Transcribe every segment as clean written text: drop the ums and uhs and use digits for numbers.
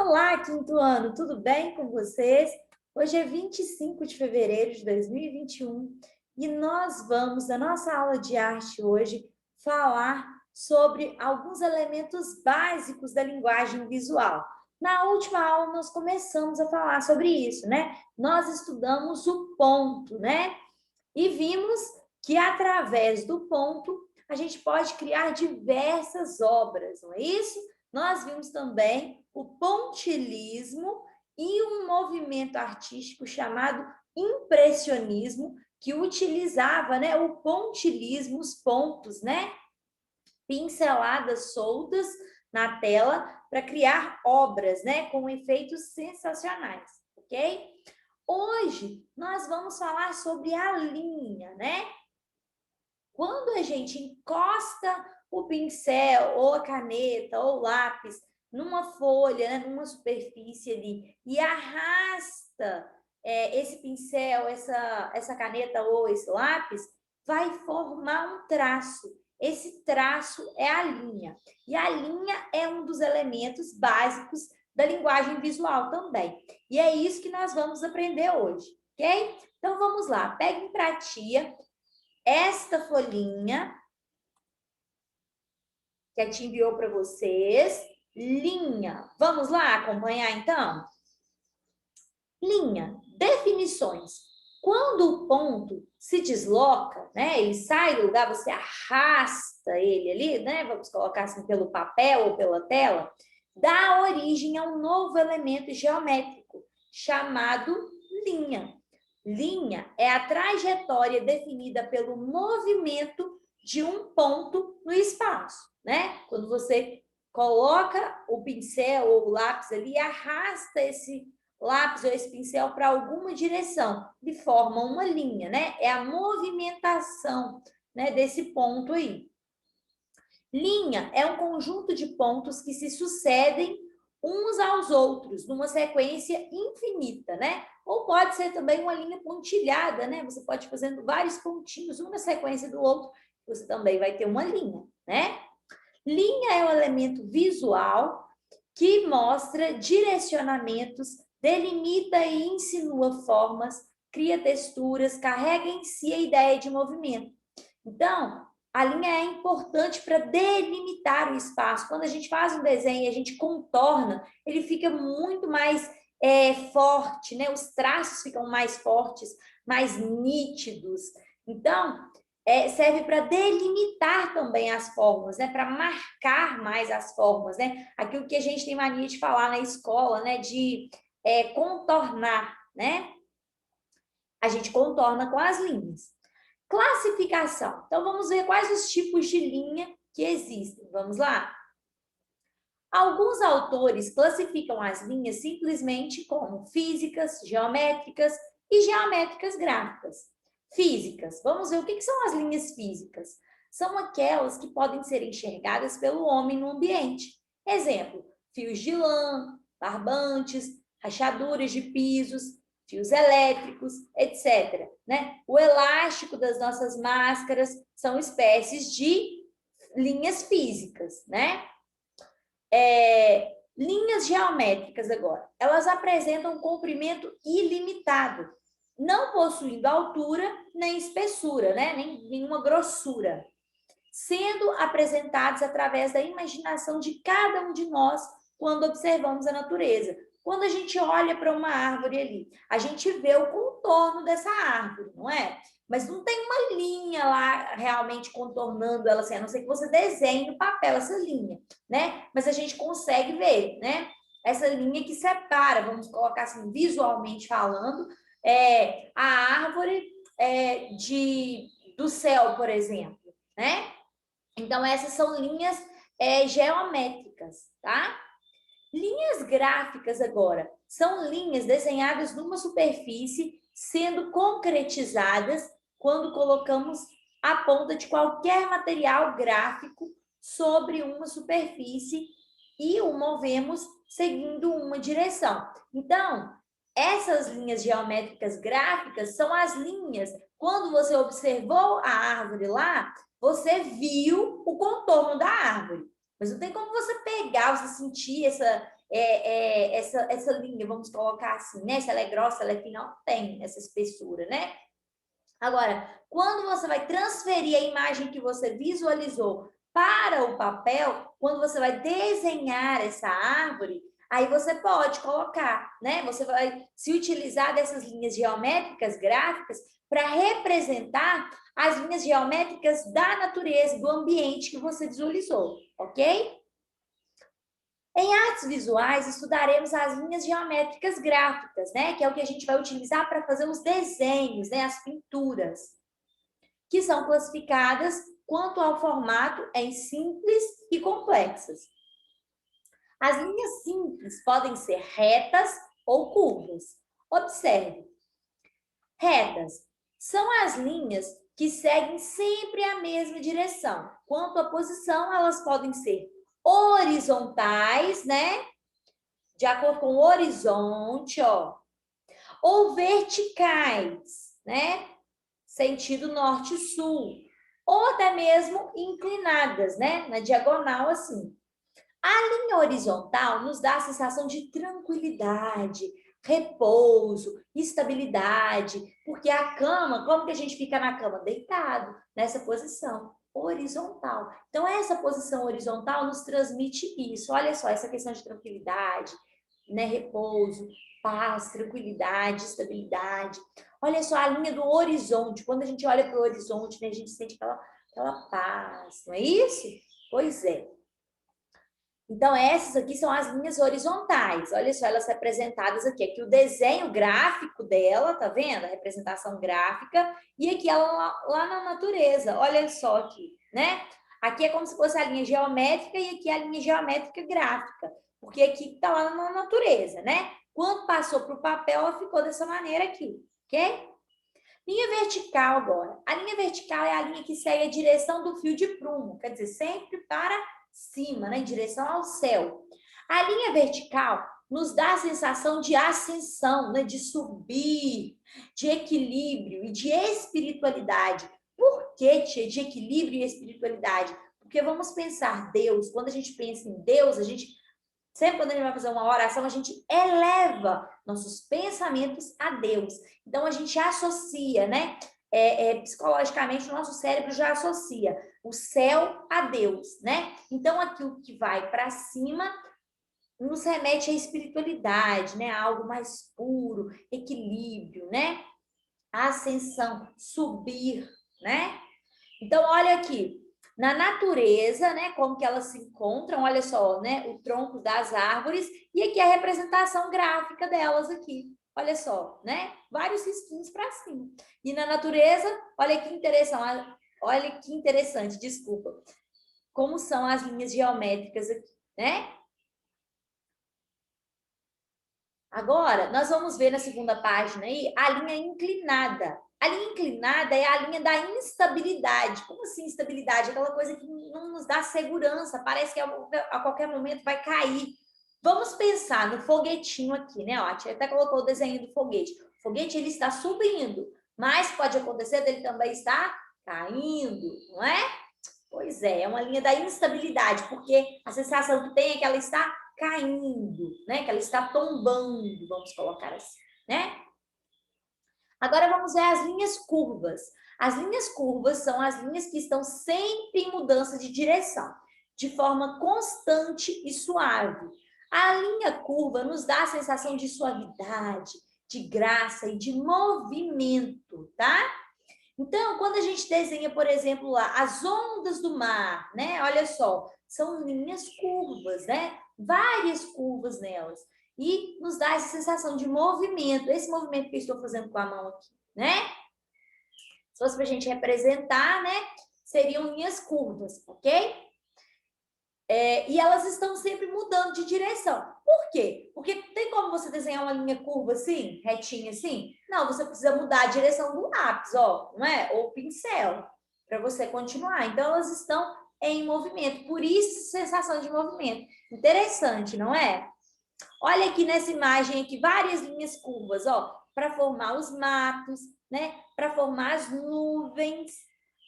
Olá, quinto ano, tudo bem com vocês? Hoje é 25 de fevereiro de 2021 e nós vamos, na nossa aula de arte hoje, falar sobre alguns elementos básicos da linguagem visual. Na última aula, nós começamos a falar sobre isso, né? Nós estudamos o ponto, né? E vimos que, através do ponto, a gente pode criar diversas obras, não é isso? Nós vimos também o pontilhismo e um movimento artístico chamado impressionismo, que utilizava, né, o pontilhismo, os pontos, né, pinceladas soltas na tela para criar obras, né, com efeitos sensacionais, ok? Hoje nós vamos falar sobre a linha, né? Quando a gente encosta o pincel, ou a caneta, ou o lápis numa folha, né, numa superfície ali, e arrasta esse pincel, essa caneta ou esse lápis, vai formar um traço. Esse traço é a linha. E a linha é um dos elementos básicos da linguagem visual também. E é isso que nós vamos aprender hoje, ok? Então, vamos lá. Peguem para a tia esta folhinha que a tia enviou para vocês. Linha. Vamos lá acompanhar, então? Linha. Definições. Quando o ponto se desloca, né? Ele sai do lugar, você arrasta ele ali, né? Vamos colocar assim pelo papel ou pela tela, dá origem a um novo elemento geométrico chamado linha. Linha é a trajetória definida pelo movimento de um ponto no espaço, né? Quando você coloca o pincel ou o lápis ali, arrasta esse lápis ou esse pincel para alguma direção, e forma uma linha, né? É a movimentação, né, desse ponto aí. Linha é um conjunto de pontos que se sucedem uns aos outros, numa sequência infinita, né? Ou pode ser também uma linha pontilhada, né? Você pode ir fazendo vários pontinhos, um na sequência do outro, você também vai ter uma linha, né? Linha é um elemento visual que mostra direcionamentos, delimita e insinua formas, cria texturas, carrega em si a ideia de movimento. Então, a linha é importante para delimitar o espaço. Quando a gente faz um desenho e a gente contorna, ele fica muito mais forte, né? Os traços ficam mais fortes, mais nítidos. Então, serve para delimitar também as formas, né? Para marcar mais as formas, né? Aquilo que a gente tem mania de falar na escola, né? De contornar, né? A gente contorna com as linhas. Classificação. Então, vamos ver quais os tipos de linha que existem. Vamos lá? Alguns autores classificam as linhas simplesmente como físicas, geométricas e geométricas gráficas. Físicas. Vamos ver o que são as linhas físicas. São aquelas que podem ser enxergadas pelo homem no ambiente. Exemplo, fios de lã, barbantes, rachaduras de pisos, fios elétricos, etc. Né? O elástico das nossas máscaras são espécies de linhas físicas, né? Linhas geométricas agora. Elas apresentam um comprimento ilimitado, não possuindo altura nem espessura, né? Nem nenhuma grossura, sendo apresentadas através da imaginação de cada um de nós quando observamos a natureza. Quando a gente olha para uma árvore ali, a gente vê o contorno dessa árvore, não é? Mas não tem uma linha lá realmente contornando ela, assim, a não ser que você desenhe no papel essa linha, né? Mas a gente consegue ver, né? Essa linha que separa, vamos colocar assim, visualmente falando, a árvore do céu, por exemplo, né? Então, essas são linhas geométricas, tá? Linhas gráficas agora são linhas desenhadas numa superfície sendo concretizadas quando colocamos a ponta de qualquer material gráfico sobre uma superfície e o movemos seguindo uma direção. Então, essas linhas geométricas gráficas são as linhas, quando você observou a árvore lá, você viu o contorno da árvore. Mas não tem como você pegar, você sentir essa linha, vamos colocar assim, né? Se ela é grossa, ela é fina, não tem essa espessura, né? Agora, quando você vai transferir a imagem que você visualizou para o papel, quando você vai desenhar essa árvore, aí você pode colocar, né? Você vai se utilizar dessas linhas geométricas gráficas para representar as linhas geométricas da natureza, do ambiente que você visualizou, ok? Em artes visuais, estudaremos as linhas geométricas gráficas, né? Que é o que a gente vai utilizar para fazer os desenhos, né? As pinturas, que são classificadas quanto ao formato em simples e complexas. As linhas simples podem ser retas ou curvas. Observe. Retas são as linhas que seguem sempre a mesma direção. Quanto à posição, elas podem ser horizontais, né? De acordo com o horizonte, ó. Ou verticais, né? Sentido norte-sul. Ou até mesmo inclinadas, né? Na diagonal, assim. A linha horizontal nos dá a sensação de tranquilidade, repouso, estabilidade, porque a cama, como que a gente fica na cama? Deitado, nessa posição horizontal. Então, essa posição horizontal nos transmite isso. Olha só, essa questão de tranquilidade, né? Repouso, paz, tranquilidade, estabilidade. Olha só a linha do horizonte. Quando a gente olha para o horizonte, né, a gente sente aquela paz, não é isso? Pois é. Então, essas aqui são as linhas horizontais. Olha só, elas representadas aqui. Aqui o desenho gráfico dela, tá vendo? A representação gráfica. E aqui ela lá na natureza. Olha só aqui, né? Aqui é como se fosse a linha geométrica e aqui a linha geométrica gráfica. Porque aqui está lá na natureza, né? Quando passou para o papel, ela ficou dessa maneira aqui, ok? Linha vertical agora. A linha vertical é a linha que segue a direção do fio de prumo. Quer dizer, sempre para cima, né, em direção ao céu. A linha vertical nos dá a sensação de ascensão, né, de subir, de equilíbrio e de espiritualidade. Por que, tia, de equilíbrio e espiritualidade? Porque vamos pensar Deus, quando a gente pensa em Deus, a gente sempre quando a gente vai fazer uma oração, a gente eleva nossos pensamentos a Deus. Então a gente associa, né? Psicologicamente, o nosso cérebro já associa o céu a Deus, né? Então, aquilo que vai para cima nos remete à espiritualidade, né? A algo mais puro, equilíbrio, né? Ascensão, subir, né? Então, olha aqui, na natureza, né? Como que elas se encontram, olha só, né? O tronco das árvores e aqui a representação gráfica delas aqui. Olha só, né? Vários risquinhos para cima. E na natureza, olha que interessante, desculpa. Como são as linhas geométricas aqui, né? Agora, nós vamos ver na segunda página aí a linha inclinada. A linha inclinada é a linha da instabilidade. Como assim instabilidade? Aquela coisa que não nos dá segurança, parece que a qualquer momento vai cair. Vamos pensar no foguetinho aqui, né? Ó, a tia até colocou o desenho do foguete. O foguete, ele está subindo, mas pode acontecer dele também estar caindo, não é? Pois é uma linha da instabilidade, porque a sensação que tem é que ela está caindo, né? Que ela está tombando, vamos colocar assim, né? Agora vamos ver as linhas curvas. As linhas curvas são as linhas que estão sempre em mudança de direção, de forma constante e suave. A linha curva nos dá a sensação de suavidade, de graça e de movimento, tá? Então, quando a gente desenha, por exemplo, lá as ondas do mar, né? Olha só, são linhas curvas, né? Várias curvas nelas. E nos dá essa sensação de movimento. Esse movimento que eu estou fazendo com a mão aqui, né? Se fosse para a gente representar, né? Seriam linhas curvas, ok? E elas estão sempre mudando de direção. Por quê? Porque tem como você desenhar uma linha curva assim, retinha assim? Não, você precisa mudar a direção do lápis, ó, não é? Ou pincel, para você continuar. Então, elas estão em movimento, por isso sensação de movimento. Interessante, não é? Olha aqui nessa imagem aqui, várias linhas curvas, ó, para formar os matos, né? Para formar as nuvens,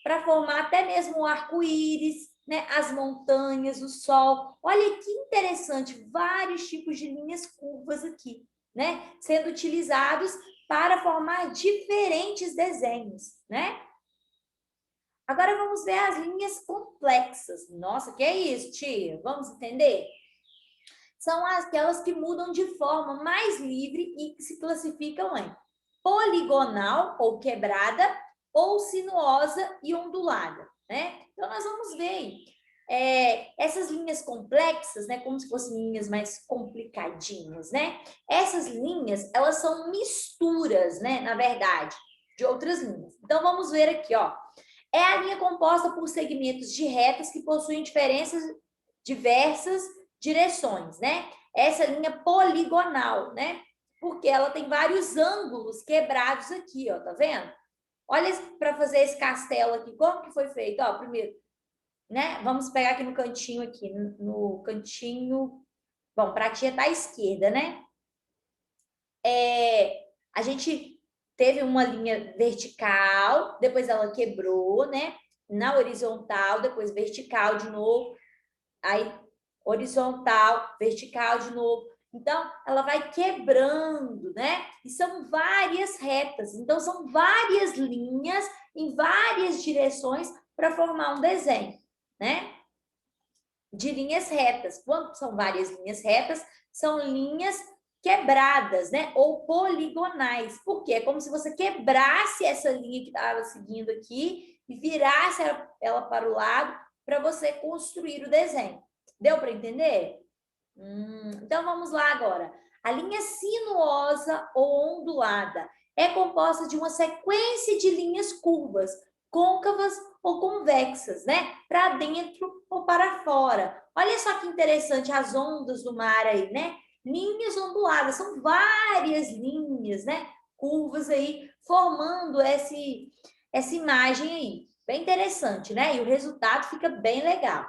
para formar até mesmo o arco-íris. né? As montanhas, o sol. Olha que interessante, vários tipos de linhas curvas aqui, né? Sendo utilizados para formar diferentes desenhos, né? Agora vamos ver as linhas complexas. Nossa, que é isso, tia? Vamos entender? São aquelas que mudam de forma mais livre e que se classificam em poligonal ou quebrada ou sinuosa e ondulada, né? Então nós vamos ver essas linhas complexas, né, como se fossem linhas mais complicadinhas, né? Essas linhas, elas são misturas, né, na verdade, de outras linhas. Então vamos ver aqui, ó. É a linha composta por segmentos de retas que possuem diversas direções, né? Essa linha poligonal, né? Porque ela tem vários ângulos quebrados aqui, ó, tá vendo? Olha para fazer esse castelo aqui, como que foi feito? Ó, primeiro, né? Vamos pegar aqui no cantinho aqui, no cantinho. Bom, para a tia tá à esquerda, né? A gente teve uma linha vertical, depois ela quebrou, né? Na horizontal, depois vertical de novo, aí horizontal, vertical de novo. Então, ela vai quebrando, né? E são várias retas. Então, são várias linhas em várias direções para formar um desenho, né? De linhas retas. Quando são várias linhas retas, são linhas quebradas, né? Ou poligonais. Porque é como se você quebrasse essa linha que estava seguindo aqui e virasse ela para o lado para você construir o desenho. Deu para entender? Então vamos lá agora. A linha sinuosa ou ondulada é composta de uma sequência de linhas curvas, côncavas ou convexas, né? Para dentro ou para fora. Olha só que interessante as ondas do mar aí, né? Linhas onduladas, são várias linhas, né? Curvas aí, formando essa imagem aí. Bem interessante, né? E o resultado fica bem legal.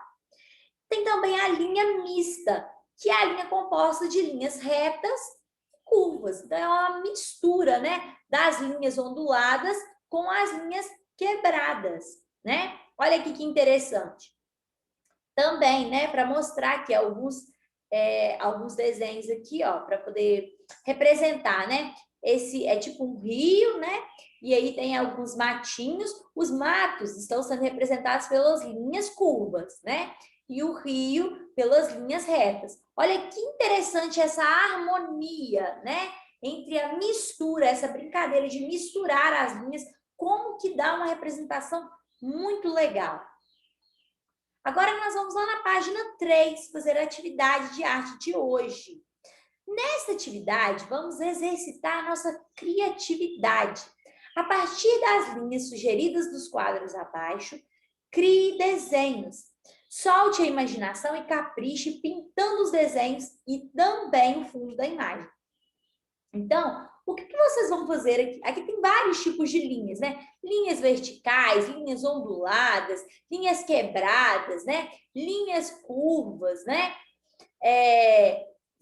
Tem também a linha mista, que é a linha composta de linhas retas e curvas. Então, é uma mistura, né, das linhas onduladas com as linhas quebradas, né? Olha aqui que interessante. Também, né, para mostrar aqui alguns desenhos aqui, ó, para poder representar, né? Esse é tipo um rio, né? E aí tem alguns matinhos. Os matos estão sendo representados pelas linhas curvas, né? E o rio pelas linhas retas. Olha que interessante essa harmonia, né? Entre a mistura, essa brincadeira de misturar as linhas, como que dá uma representação muito legal. Agora nós vamos lá na página 3, fazer a atividade de arte de hoje. Nessa atividade, vamos exercitar a nossa criatividade. A partir das linhas sugeridas dos quadros abaixo, crie desenhos. Solte a imaginação e capriche pintando os desenhos e também o fundo da imagem. Então, o que vocês vão fazer aqui? Aqui tem vários tipos de linhas, né? Linhas verticais, linhas onduladas, linhas quebradas, né? Linhas curvas, né?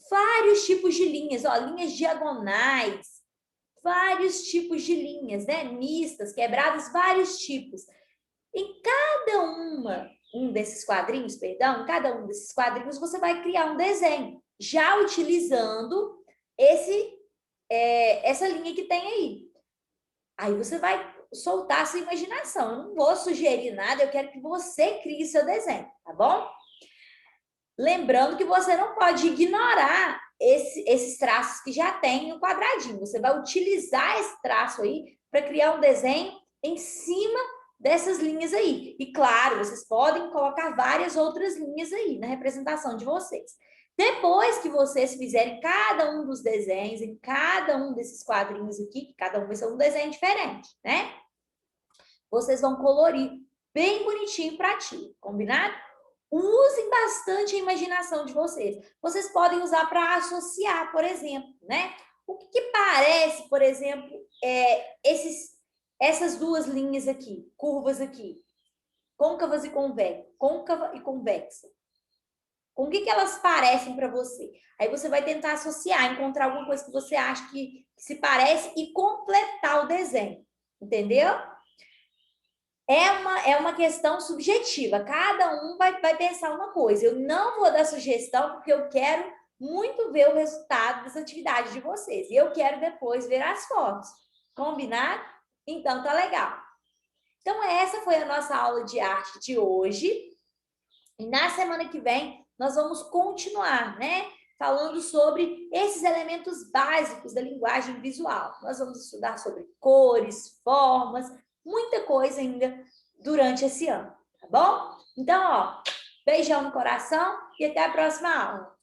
Vários tipos de linhas, ó, linhas diagonais, vários tipos de linhas, né? Mistas, quebradas, vários tipos. Em um desses quadrinhos, perdão, em cada um desses quadrinhos você vai criar um desenho, já utilizando essa linha que tem aí. Aí você vai soltar a sua imaginação. Eu não vou sugerir nada, eu quero que você crie seu desenho, tá bom? Lembrando que você não pode ignorar esses traços que já tem no quadradinho. Você vai utilizar esse traço aí para criar um desenho em cima dessas linhas aí. E claro, vocês podem colocar várias outras linhas aí na representação de vocês. Depois que vocês fizerem cada um dos desenhos, em cada um desses quadrinhos aqui, que cada um vai ser um desenho diferente, né? Vocês vão colorir bem bonitinho para ti, combinado? Usem bastante a imaginação de vocês. Vocês podem usar para associar, por exemplo, né? O que parece, por exemplo, essas duas linhas aqui, curvas aqui, côncavas e côncava e convexa. Com o que elas parecem para você? Aí você vai tentar associar, encontrar alguma coisa que você acha que se parece e completar o desenho. Entendeu? é uma questão subjetiva, cada um vai pensar uma coisa. Eu não vou dar sugestão porque eu quero muito ver o resultado das atividades de vocês. E eu quero depois ver as fotos. Combinado? Então, tá legal. Então, essa foi a nossa aula de arte de hoje. E na semana que vem, nós vamos continuar, né? Falando sobre esses elementos básicos da linguagem visual. Nós vamos estudar sobre cores, formas, muita coisa ainda durante esse ano, tá bom? Então, ó, beijão no coração e até a próxima aula.